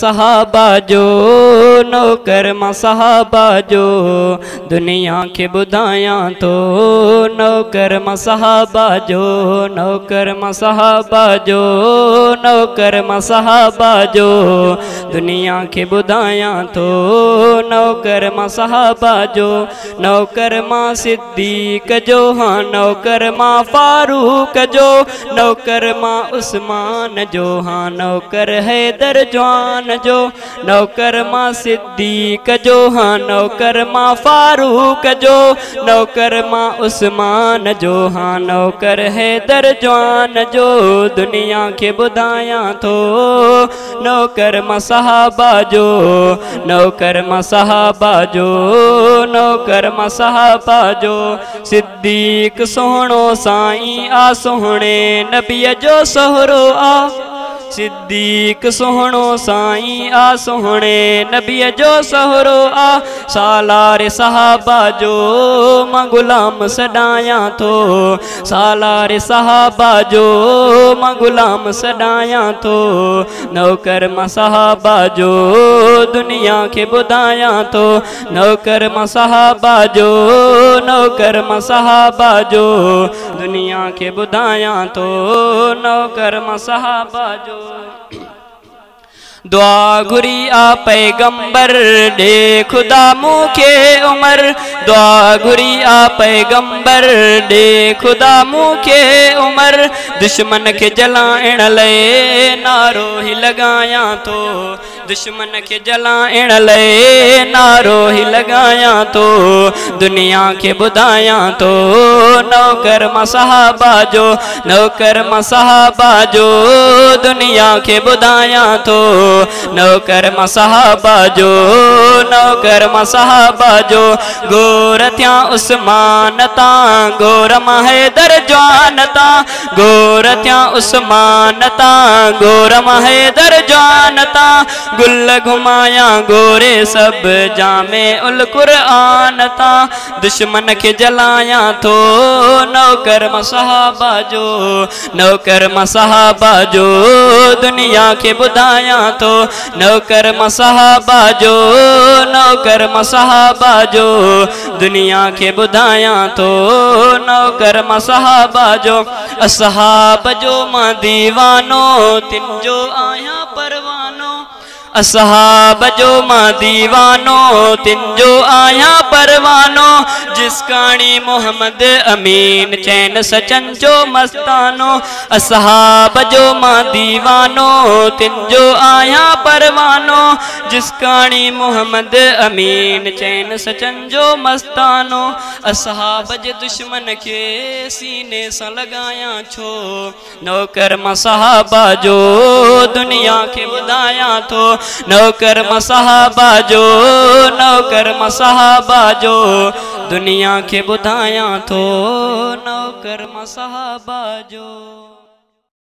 सहाबा जो, नौकर मां सहाबा जो, दुनिया के बुधाया तो नौकर मां सहाबा जो, नौकर मां सहाबा जो, नौकर मां सहाबा जो, दुनिया के बुधाया तो नौकर मां सहाबा जो, नौकर मां सिद्दीक जो, हाँ नौकर मां फारूक जो, नौकर मां उस्मान जो, हाँ नौकर हैदर जवान जो, नौकर मां सिद्दीक जो, हाँ नौकर मां फारूक जो, नौकर मां उस्मान जो, हाँ नौकर हैदर जवान जो, दुनिया के बुधाया तो नौकर मां सहाबा जो, नौकर मां सहाबा जो, नौकर मां सहाबा जो, सिद्दीक सोहणो साईं आ सोहणे नबीअ जो सोहरो आ, सिद्दीक सोहणो साईं आ सोहणे नबीअ जो सोहरो आ, सालार सहाबा जो मां गुलाम सॾायां थो, सालार सहाबा जो मां गुलाम सॾायां थो, नौकर मां सहाबा जो दुनिया खे ॿुधायां थो, नौकर मां सहाबा जो, नौकर मां सहाबा जो, दुनिया खे ॿुधायां थो, नौकर मां सहाबा जो। दुआ घुरी आ पैगंबर दे खुदा मूंखे उमर, दुआ घुरी आ पैगंबर दे खुदा मूंखे उमर, दुश्मन के जलाइण लाइ नारो ही लॻायां थो, दुश्मन के जलाइण लाइ नारो ही लॻायां थो, दुनिया के ॿुधायां थो, नौकर मां सहाबा जो, नौकर मां सहाबा जो, दुनिया के ॿुधायां थो, नौकर मां सहाबा जो, नौकर मां सहाबा जो, गोर थिया उस्मान तां गोर मां हैदर जवान तां, गोर थिया उस्मान तां गोर मां हैदर जवान तां, गुल घुमाया गोरे सब जामे उल कुरान तां, दुश्मन के जलाया थो, नौकर मां सहाबा जो, नौकर मां सहाबा जो, दुनिया के ॿुधायां थो, नौकर मां सहाबा जो, नौकर मां सहाबा जो, दुनिया के ॿुधायां थो, नौकर मां सहाबा जो, असहाब जो मां दीवानो तिन जो आहियां परवानो, असहाब जो मां दीवानो तिन जो आहियां परवानो, जिसकाणी मोहम्मद अमीन चैन सचन जो मस्तानो, असहाब जो मां दीवानो तिन जो आहियां परवानो, जिसकाणी मोहम्मद अमीन चैन सचन जो मस्तानो, असहाब जे दुश्मन के सीने सां लॻायां छो, नौकर मां सहाबा जो, दुनिया खे ॿुधायां थो, नौकर मां सहाबा जो, नौकर मां सहाबा जो, दुनिया खे ॿुधायां थो, नौकर मां सहाबा जो।